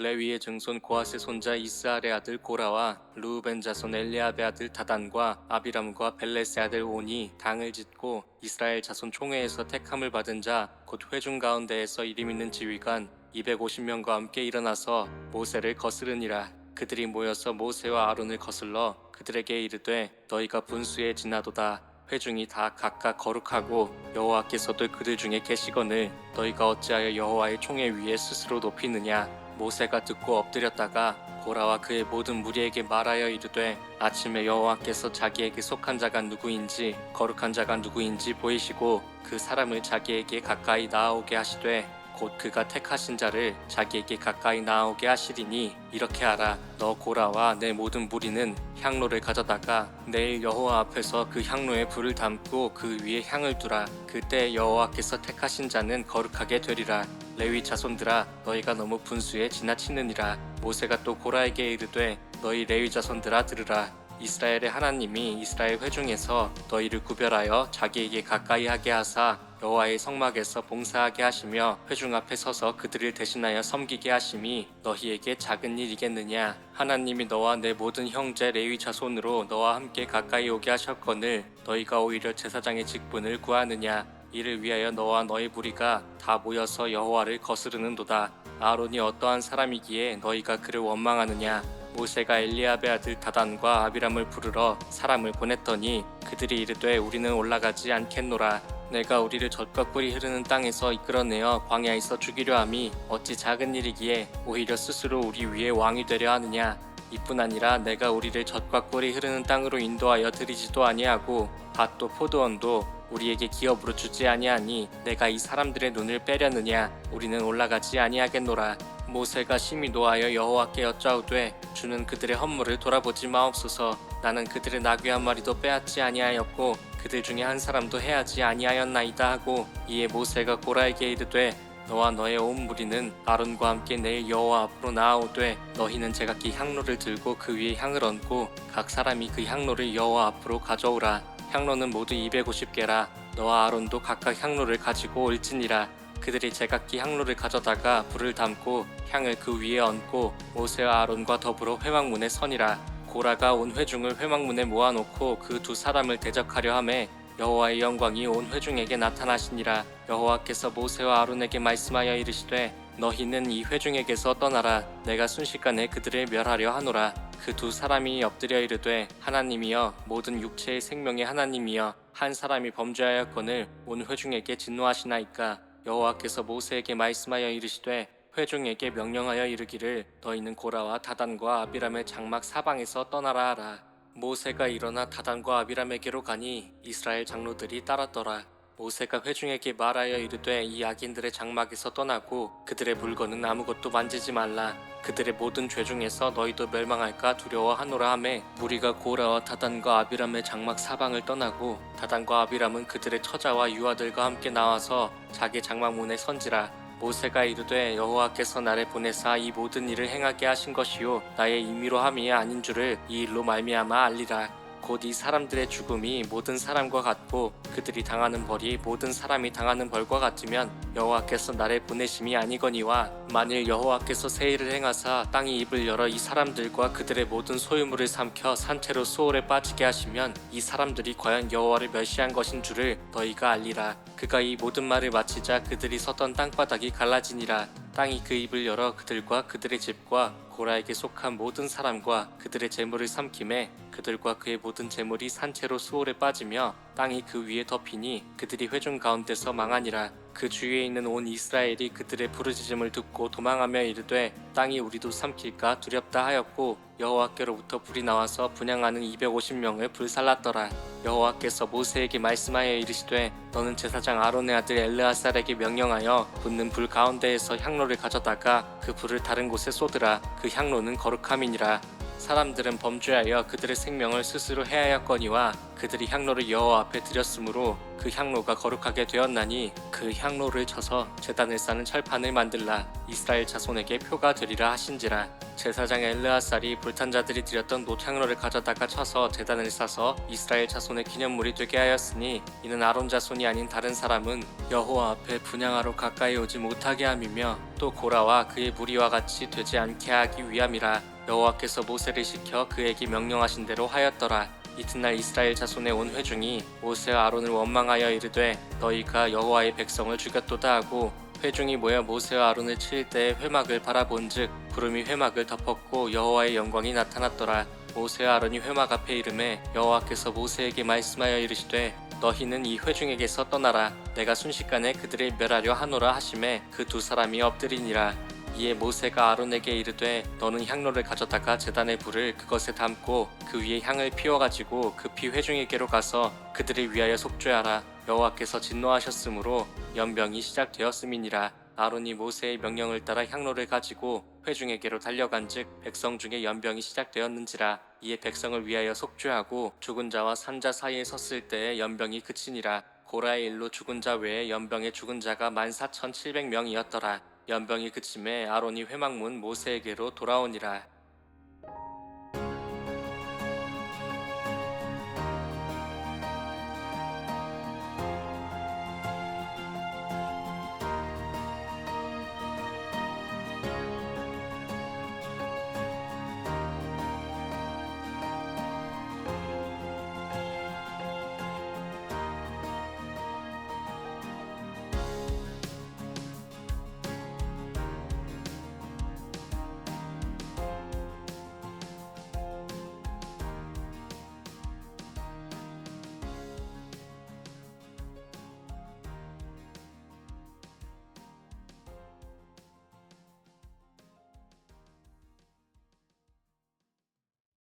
레위의 증손 고핫의 손자 이스할의 아들 고라와 르우벤 자손 엘리압의 아들 다단과 아비람과 벨렛의 아들 온이 당을 짓고 이스라엘 자손 총회에서 택함을 받은 자 곧 회중 가운데에서 이름 있는 지휘관 250명과 함께 일어나서 모세를 거스르니라. 그들이 모여서 모세와 아론을 거슬러 그들에게 이르되 너희가 분수에 지나도다. 회중이 다 각각 거룩하고 여호와께서도 그들 중에 계시거늘 너희가 어찌하여 여호와의 총회 위에 스스로 높이느냐. 모세가 듣고 엎드렸다가 고라와 그의 모든 무리에게 말하여 이르되 아침에 여호와께서 자기에게 속한 자가 누구인지 거룩한 자가 누구인지 보이시고 그 사람을 자기에게 가까이 나아오게 하시되 곧 그가 택하신 자를 자기에게 가까이 나아오게 하시리니 이렇게 하라. 너 고라와 내 모든 무리는 향로를 가져다가 내일 여호와 앞에서 그 향로에 불을 담고 그 위에 향을 두라. 그때 여호와께서 택하신 자는 거룩하게 되리라. 레위 자손들아 너희가 너무 분수에 지나치느니라. 모세가 또 고라에게 이르되 너희 레위 자손들아 들으라. 이스라엘의 하나님이 이스라엘 회중에서 너희를 구별하여 자기에게 가까이 하게 하사 여호와의 성막에서 봉사하게 하시며 회중 앞에 서서 그들을 대신하여 섬기게 하심이 너희에게 작은 일이겠느냐. 하나님이 너와 내 모든 형제 레위 자손으로 너와 함께 가까이 오게 하셨거늘 너희가 오히려 제사장의 직분을 구하느냐. 이를 위하여 너와 너희 무리가 다 모여서 여호와를 거스르는도다. 아론이 어떠한 사람이기에 너희가 그를 원망하느냐. 모세가 엘리압의 아들 다단과 아비람을 부르러 사람을 보냈더니 그들이 이르되 우리는 올라가지 않겠노라. 내가 우리를 젖과 꿀이 흐르는 땅에서 이끌어내어 광야에서 죽이려 함이 어찌 작은 일이기에 오히려 스스로 우리 위에 왕이 되려 하느냐. 이뿐 아니라 내가 우리를 젖과 꿀이 흐르는 땅으로 인도하여 들이지도 아니하고 밭도 포도원도 우리에게 기업으로 주지 아니하니 내가 이 사람들의 눈을 빼려느냐. 우리는 올라가지 아니하겠노라. 모세가 심히 노하여 여호와께 여짜오되 주는 그들의 헌물을 돌아보지 마옵소서. 나는 그들의 나귀 한 마리도 빼앗지 아니하였고 그들 중에 한 사람도 해하지 아니하였나이다 하고 이에 모세가 고라에게 이르되 너와 너의 온 무리는 아론과 함께 내일 여호와 앞으로 나아오되 너희는 제각기 향로를 들고 그 위에 향을 얹고 각 사람이 그 향로를 여호와 앞으로 가져오라. 향로는 모두 250개라. 너와 아론도 각각 향로를 가지고 올지니라. 그들이 제각기 향로를 가져다가 불을 담고 향을 그 위에 얹고 모세와 아론과 더불어 회막문에 서니라. 고라가 온 회중을 회막문에 모아놓고 그 두 사람을 대적하려 하매 여호와의 영광이 온 회중에게 나타나시니라. 여호와께서 모세와 아론에게 말씀하여 이르시되 너희는 이 회중에게서 떠나라. 내가 순식간에 그들을 멸하려 하노라. 그 두 사람이 엎드려 이르되 하나님이여 모든 육체의 생명의 하나님이여 한 사람이 범죄하였거늘 온 회중에게 진노하시나이까. 여호와께서 모세에게 말씀하여 이르시되 회중에게 명령하여 이르기를 너희는 고라와 다단과 아비람의 장막 사방에서 떠나라 하라. 모세가 일어나 다단과 아비람에게로 가니 이스라엘 장로들이 따랐더라. 모세가 회중에게 말하여 이르되 이 악인들의 장막에서 떠나고 그들의 물건은 아무것도 만지지 말라. 그들의 모든 죄 중에서 너희도 멸망할까 두려워하노라 하매 무리가 고라와 다단과 아비람의 장막 사방을 떠나고 다단과 아비람은 그들의 처자와 유아들과 함께 나와서 자기 장막 문에 선지라. 모세가 이르되 여호와께서 나를 보내사 이 모든 일을 행하게 하신 것이요 나의 임의로 함이 아닌 줄을 이 일로 말미암아 알리라. 곧 이 사람들의 죽음이 모든 사람과 같고 그들이 당하는 벌이 모든 사람이 당하는 벌과 같으면 여호와께서 나를 보내심이 아니거니와 만일 여호와께서 새 일을 행하사 땅이 입을 열어 이 사람들과 그들의 모든 소유물을 삼켜 산채로 수월에 빠지게 하시면 이 사람들이 과연 여호와를 멸시한 것인 줄을 너희가 알리라. 그가 이 모든 말을 마치자 그들이 섰던 땅바닥이 갈라지니라. 땅이 그 입을 열어 그들과 그들의 집과 고라에게 속한 모든 사람과 그들의 재물을 삼킴에 그들과 그의 모든 재물이 산채로 수월에 빠지며 땅이 그 위에 덮이니 그들이 회중 가운데서 망하니라. 그 주위에 있는 온 이스라엘이 그들의 부르짖음을 듣고 도망하며 이르되 땅이 우리도 삼킬까 두렵다 하였고 여호와께로부터 불이 나와서 분향하는 250명을 불살랐더라. 여호와께서 모세에게 말씀하여 이르시되 너는 제사장 아론의 아들 엘르아살에게 명령하여 붙는 불 가운데에서 향로를 가져다가 그 불을 다른 곳에 쏟으라. 그 향로는 거룩함이니라. 사람들은 범죄하여 그들의 생명을 스스로 해하였거니와 그들이 향로를 여호와 앞에 드렸으므로 그 향로가 거룩하게 되었나니 그 향로를 쳐서 제단을 쌓는 철판을 만들라. 이스라엘 자손에게 표가 되리라 하신지라. 제사장 엘르아살이 불탄 자들이 드렸던 놋향로를 가져다가 쳐서 제단을 싸서 이스라엘 자손의 기념물이 되게 하였으니 이는 아론 자손이 아닌 다른 사람은 여호와 앞에 분향하러 가까이 오지 못하게 함이며 또 고라와 그의 무리와 같이 되지 않게 하기 위함이라. 여호와께서 모세를 시켜 그에게 명령하신 대로 하였더라. 이튿날 이스라엘 자손의 온 회중이 모세와 아론을 원망하여 이르되 너희가 여호와의 백성을 죽였도다 하고, 회중이 모여 모세와 아론을 칠 때에 회막을 바라본즉 구름이 회막을 덮었고 여호와의 영광이 나타났더라. 모세와 아론이 회막 앞에 이르매 여호와께서 모세에게 말씀하여 이르시되 너희는 이 회중에게서 떠나라. 내가 순식간에 그들을 멸하려 하노라 하시매 그 두 사람이 엎드리니라. 이에 모세가 아론에게 이르되 너는 향로를 가져다가 제단의 불을 그것에 담고 그 위에 향을 피워가지고 급히 회중에게로 가서 그들을 위하여 속죄하라. 여호와께서 진노하셨으므로 연병이 시작되었음이니라. 아론이 모세의 명령을 따라 향로를 가지고 회중에게로 달려간즉 백성 중에 연병이 시작되었는지라. 이에 백성을 위하여 속죄하고 죽은 자와 산 자 사이에 섰을 때에 연병이 그치니라. 고라의 일로 죽은 자 외에 연병에 죽은 자가 14,700명이었더라. 연병이 그침에 아론이 회막문 모세에게로 돌아오니라.